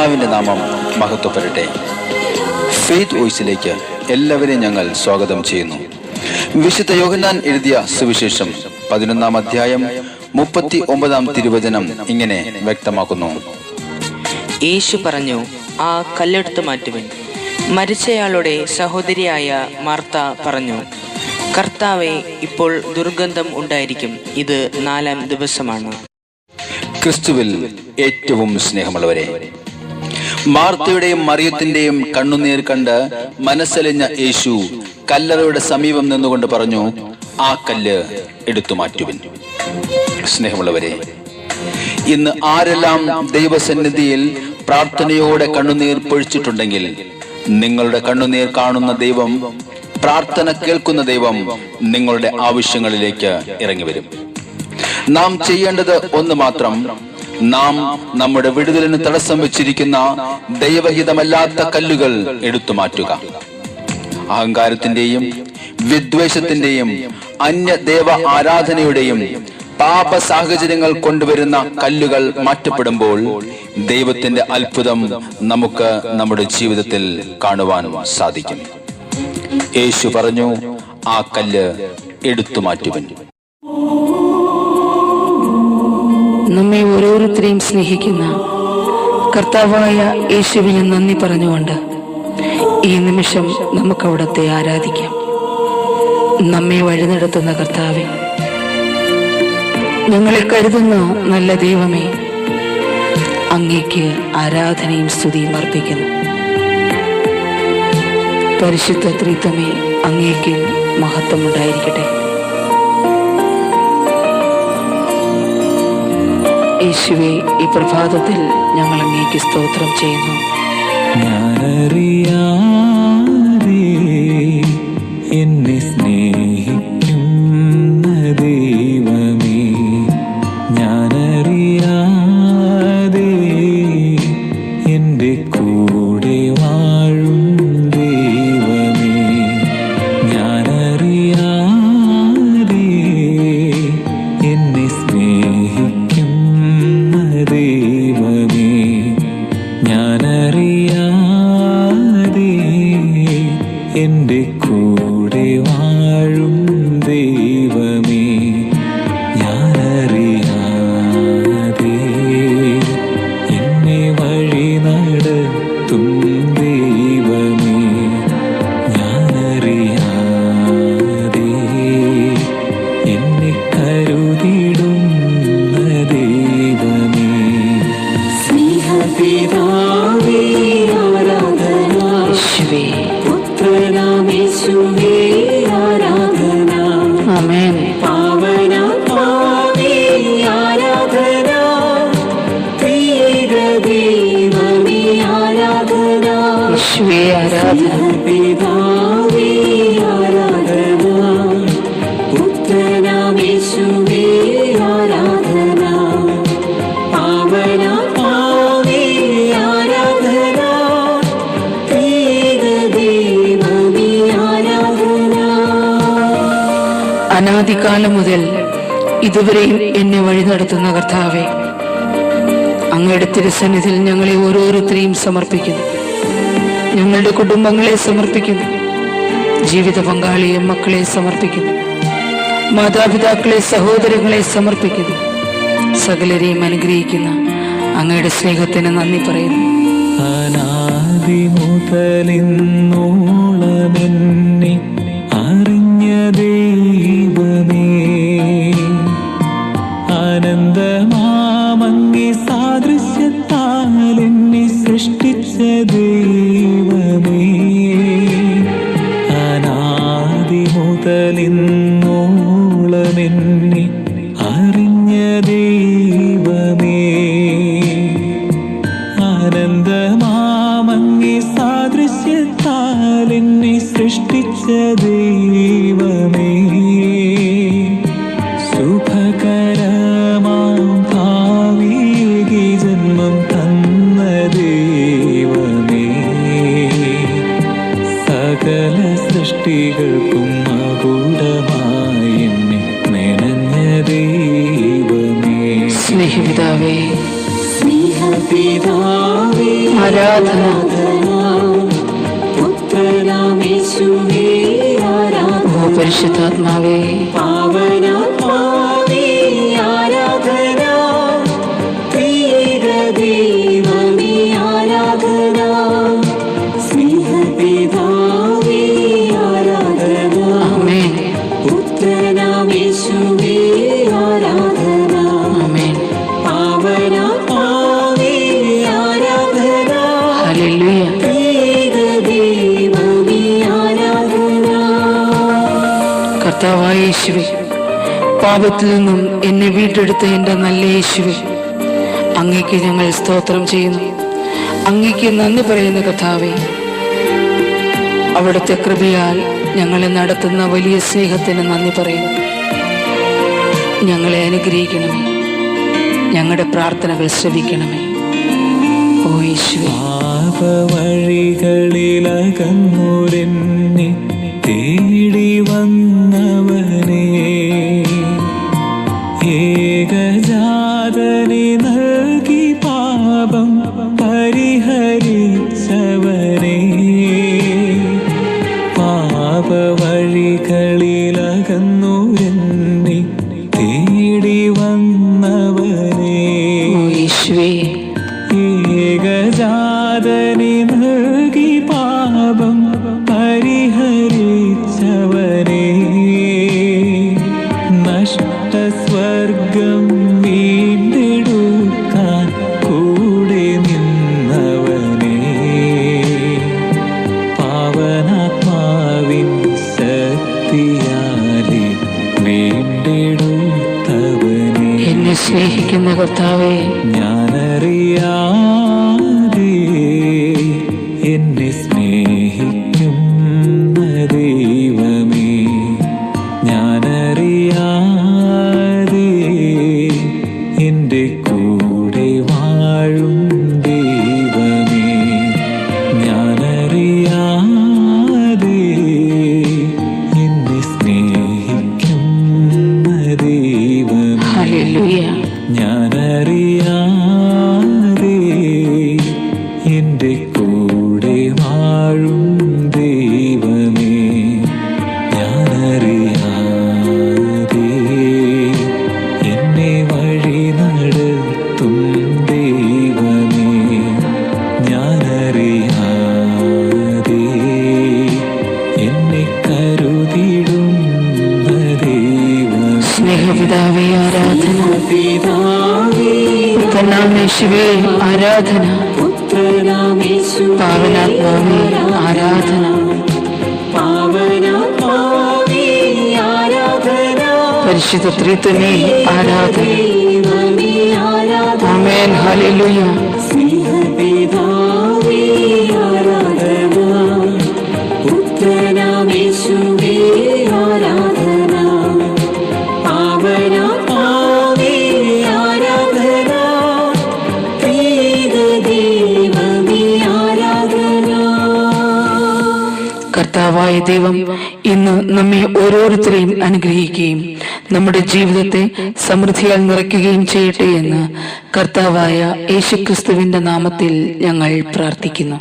കർത്താവിൻ്റെ നാമം മഹത്വപ്പെടട്ടെ. ഫെയ്ത്ത് വോയിസിലേക്ക് എല്ലാവരെയും ഞങ്ങൾ സ്വാഗതം ചെയ്യുന്നു. വിശുദ്ധ യോഹന്നാൻ എഴുതിയ സുവിശേഷം 11-ാം അധ്യായം 39-ാം തിരുവചനം ഇങ്ങനെ വ്യക്തമാക്കുന്നു. യേശു പറഞ്ഞു, ആ കല്ലെടുത്ത് മാറ്റുവിൻ. മരിച്ചയാളുടെ സഹോദരിയായ മാർത്ത പറഞ്ഞു, കർത്താവേ, ഇപ്പോൾ ദുർഗന്ധം ഉണ്ടായിരിക്കും, ഇത് 4-ാം ദിവസമാണ്. ക്രിസ്തുവിൽ ഏറ്റവും സ്നേഹമുള്ളവരെ, മാർത്തയുടെയും മറിയത്തിന്റെയും കണ്ണുനീർ കണ്ട് മനസ്സലിഞ്ഞ യേശു കല്ലറയുടെ സമീപം നിന്നുകൊണ്ട് പറഞ്ഞു, ആ കല്ല് എടുത്തു മാറ്റുവിൻ. സ്നേഹമുള്ളവരെ, ഇന്ന് ആരെല്ലാം ദൈവസന്നിധിയിൽ പ്രാർത്ഥനയോടെ കണ്ണുനീർ പൊഴിച്ചിട്ടുണ്ടെങ്കിൽ, നിങ്ങളുടെ കണ്ണുനീർ കാണുന്ന ദൈവം, പ്രാർത്ഥന കേൾക്കുന്ന ദൈവം നിങ്ങളുടെ ആവശ്യങ്ങളിലേക്ക് ഇറങ്ങി വരും. നാം ചെയ്യേണ്ടത് ഒന്ന് മാത്രം: നാം നമ്മുടെ വിടുതലിന് തടസ്സം വെച്ചിരിക്കുന്ന ദൈവഹിതമല്ലാത്ത കല്ലുകൾ എടുത്തു മാറ്റുക. അഹങ്കാരത്തിന്റെയും വിദ്വേഷത്തിന്റെയും അന്യദേവ ആരാധനയുടെയും പാപ സാഹചര്യങ്ങൾ കൊണ്ടുവരുന്ന കല്ലുകൾ മാറ്റപ്പെടുമ്പോൾ ദൈവത്തിന്റെ അത്ഭുതം നമുക്ക് നമ്മുടെ ജീവിതത്തിൽ കാണുവാൻ സാധിക്കും. യേശു പറഞ്ഞു, ആ കല്ല് എടുത്തു മാറ്റുവിൻ. നമ്മെ ഓരോരുത്തരെയും സ്നേഹിക്കുന്ന കർത്താവായ യേശുവിന് നന്ദി പറഞ്ഞുകൊണ്ട് ഈ നിമിഷം നമുക്ക് അവിടുത്തെ ആരാധിക്കാം. നമ്മെ വഴി നടത്തുന്ന കർത്താവേ, ഞങ്ങളെ കരുതുന്ന നല്ല ദൈവമേ, അങ്ങേക്ക് ആരാധനയും സ്തുതിയും അർപ്പിക്കുന്നു. പരിശുദ്ധ ത്രിത്വമേ, അങ്ങേക്ക് മഹത്വമുണ്ടായിരിക്കട്ടെ. യേശുവേ, ഈ പ്രഭാതത്തിൽ ഞങ്ങൾ അങ്ങേക്ക് സ്തോത്രം ചെയ്യുന്നു. ഞാനറിയാതെ എന്നെ സ്നേഹിക്കുന്ന ദൈവമേ, ഞാനറിയാതെ എൻ്റെ കൂടെ വാഴും ദൈവമേ, ഞാനറിയാതെ എന്നെ സ്നേഹിക്കുന്ന ദൈവമേ, ഞാനറിയാതെ എൻ്റെ കൂടെ വാഴും ദൈവമേ, ഞാനറിയാതെ എന്നെ വഴി നടത്തും ദൈവമേ, ഞാനറിയാതെ എന്നെ കരുതിടുന്ന ദൈവമേ, സ്നേഹപിതാവേ ആരാധന, യേശുവേ, പുത്രനാമേശുവേ ആരാധന, ആമേൻ. പാവനാത്മാവേ ആരാധന, ത്രിയേക ദൈവമേ ആരാധന, യേശുവേ ആരാധന. പിതാവേ ആരാധന, പുത്രനാമേശുവേ ആരാധന, പാവനാത്മാവേ ആരാധന, ത്രിയേക ദൈവമേ ആരാധന. അനാദികാലം മുതൽ ഇതുവരെയും എന്നെ വഴി നടത്തുന്ന കർത്താവേ, അങ്ങയുടെ തിരുസന്നിധിയിൽ ഞങ്ങളെ ഓരോരുത്തരെയും സമർപ്പിക്കുന്നു. ഞങ്ങളുടെ കുടുംബങ്ങളെ സമർപ്പിക്കുന്നു, ജീവിത പങ്കാളിയെ, മക്കളെ സമർപ്പിക്കുന്നു, മാതാപിതാക്കളെ, സഹോദരങ്ങളെ സമർപ്പിക്കുന്നു. സകലരെയും അനുഗ്രഹിക്കുന്ന അങ്ങയുടെ സ്നേഹത്തിന് നന്ദി പറയുന്നു. അനാദി മുതലിന്നോളമെന്നെ അറിഞ്ഞ ദൈവമേ, ആനന്ദമാമങ്ങേ സാദൃശ്യത്താൽ എന്നെ സൃഷ്ടിച്ച ദൈവമേ, അനാദി മുതലിന്നോളമെന്നെ അറിഞ്ഞ ദൈവമേ, ആനന്ദമാമങ്ങേ സാദൃശ്യത്താൽ എന്നെ സൃഷ്ടിച്ച ദൈവമേ, ശുഭകരമാം ഭാവിക്ക് ജന്മം തന്ന ദൈവമേ, സകല സൃഷ്ടികൾക്കും മകുടമായി എന്നെ മെനഞ്ഞ ദൈവമേ, സ്നേഹിതാവേ, സ്നേഹ പിതാവേ ആരാധന. പുത്രനാമേശുവേ ആരാധന. ഓ പരിശുദ്ധാത്മാവേ, പാവനാത്മാവേ ആരാധന. ത്രിയേക ദൈവമേ ആരാധന. സ്നേഹപിതാവേ ആരാധന. ആമേൻ. പുത്രനാമേശുവേ ആരാധന. ആമേൻ. പാവനാത്മാവേ ആരാധന. ഹല്ലേലൂയ. ത്രിയേക ദൈവമേ ആരാധന. കർത്താവായ യേശുവേ, പാപത്തിൽ നിന്നും എന്നെ വീണ്ടെടുത്ത എൻ്റെ നല്ല യേശുവേ, അങ്ങേക്ക് ഞങ്ങൾ സ്തോത്രം ചെയ്യുന്നു. അങ്ങേക്ക് നന്ദി പറയുന്ന കർത്താവേ, അവിടുത്തെ കൃപയാൽ ഞങ്ങളെ നടത്തുന്ന വലിയ സ്നേഹത്തിന് നന്ദി പറയുന്നു. ഞങ്ങളെ അനുഗ്രഹിക്കണമേ, ഞങ്ങളുടെ പ്രാർത്ഥനകൾ ശ്രവിക്കണമേ. ഓ യേശുവേ, പാപവഴികളിലകന്നൂരെന്നെ തേടി വന്നവനെ, ഏകജാതനെ നൽകി പാപം പരിഹരിച്ചവനെ, പാപവഴികളിലകന്നൂരെന്നെ തേടി വന്നവനെ, ഓ യേശുവേ, ഏകജാതനെ നൽകി പാപം പരിഹരിച്ചവനെ, നഷ്ടസ്വർഗം വീണ്ടെടുക്കാൻ കൂടെ നിന്നവനെ, പാവനാത്മാവിൻ ശക്തിയാലെ വീണ്ടെടുത്തവനെ, എന്നെ സ്നേഹിക്കുന്ന കർത്താവേ, ഞാനറിയാതെ എന്നെ സ്നേഹിക്കുന്ന ദൈവമേ, ഞാനറിയാതെ എൻ്റെ കൂടെ വാഴും ദൈവമേ, ഞാനറിയാതെ എന്നെ സ്നേഹിക്കുന്ന ദൈവമേ, ഹല്ലേലൂയ. ഞാനറിയാതെ എൻ്റെ കൂടെ വാഴും ദൈവമേ, ഞാനറിയാതെ എന്നെ വഴി നടത്തും ദൈവമേ, ഞാനറിയാതെ എന്നെ കരുതിടുന്ന ദൈവമേ, സ്നേഹപിതാവേ ആരാധന. പിതാവേ പുത്രനാമേശുവേ ആരാധന. പുത്രനാമേശുവേ പാവനാത്മാവേ ആരാധന. പാവനാത്മാവേ ആരാധന. പരിശുദ്ധ ത്രിത്വമേ ആരാധന. ദൈവമേ ആരാധന. ആമേൻ. ഹല്ലേലൂയ. സ്നേഹപിതാവേ ആരാധന. പുത്രനാമേശുവേ ആരാധന. പാവനാത്മാവേ ആരാധന. ത്രിയേക ദൈവമേ ആരാധന. കർത്താവായ ദൈവം ഇന്ന് നമ്മെ ഓരോരുത്തരെയും അനുഗ്രഹിക്കുകയും നമ്മുടെ ജീവിതത്തെ സമൃദ്ധിയാൽ നിറയ്ക്കുകയും ചെയ്യട്ടെ എന്ന് കർത്താവായ യേശുക്രിസ്തുവിന്റെ നാമത്തിൽ ഞങ്ങൾ പ്രാർത്ഥിക്കുന്നു.